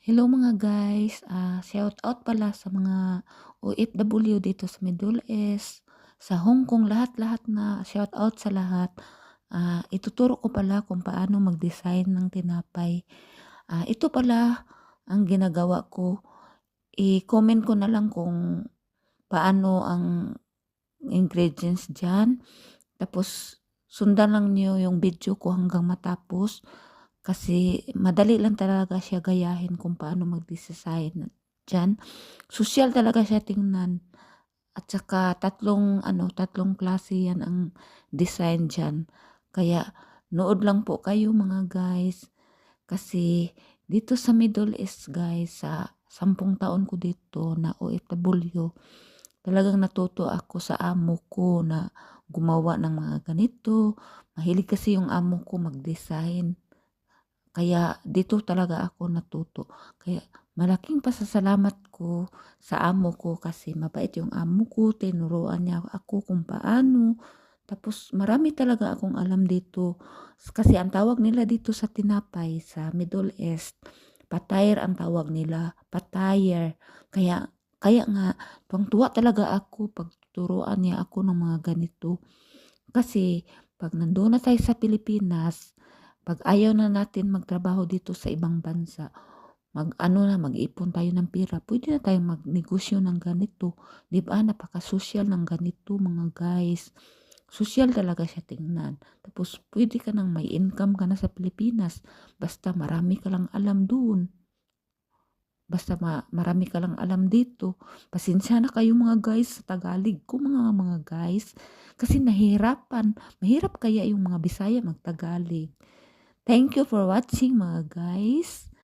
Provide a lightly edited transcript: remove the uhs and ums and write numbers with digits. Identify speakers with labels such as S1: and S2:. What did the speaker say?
S1: Hello mga guys, shout out pala sa mga OFW dito sa Middle East, sa Hong Kong, lahat-lahat na shout out sa lahat. Ituturo ko pala kung paano mag-design ng tinapay. Ito pala ang ginagawa ko. I-comment ko na lang kung paano ang ingredients dyan. Tapos sundan lang niyo yung video ko hanggang matapos. Kasi madali lang talaga siya gayahin kung paano mag-design diyan. Sosyal talaga siya tingnan at saka tatlong klase 'yan ang design diyan. Kaya nood lang po kayo mga guys. Kasi dito sa Middle East guys, sa 10 taon ko dito na OFW, talagang natuto ako sa amo ko na gumawa ng mga ganito. Mahilig kasi yung amo ko mag-design. Kaya dito talaga ako natuto. Kaya malaking pasasalamat ko sa amo ko kasi mabait yung amo ko, tinuruan niya ako kung paano. Tapos marami talaga akong alam dito. Kasi ang tawag nila dito sa tinapay sa Middle East, patayr ang tawag nila, patayr. Kaya kaya nga tuwang-tuwa talaga ako pag turuan niya ako ng mga ganito. Kasi 'pag nandoon na tayo sa Pilipinas, 'pag ayaw na natin magtrabaho dito sa ibang bansa, mag-ano na, mag-ipon tayo ng pera, puwede na tayong magnegosyo ng ganito, 'di ba? Napakasosyal ng ganito mga guys. Sosyal talaga siya tingnan. Tapos puwede ka ng may income ka na sa Pilipinas, basta marami ka lang alam dun. Basta marami ka lang alam dito. Pasensya na kayo mga guys sa Tagalog ko mga guys. Kasi nahihirapan. Mahirap kaya yung mga Bisaya mag-Tagalog. Thank you for watching mga guys.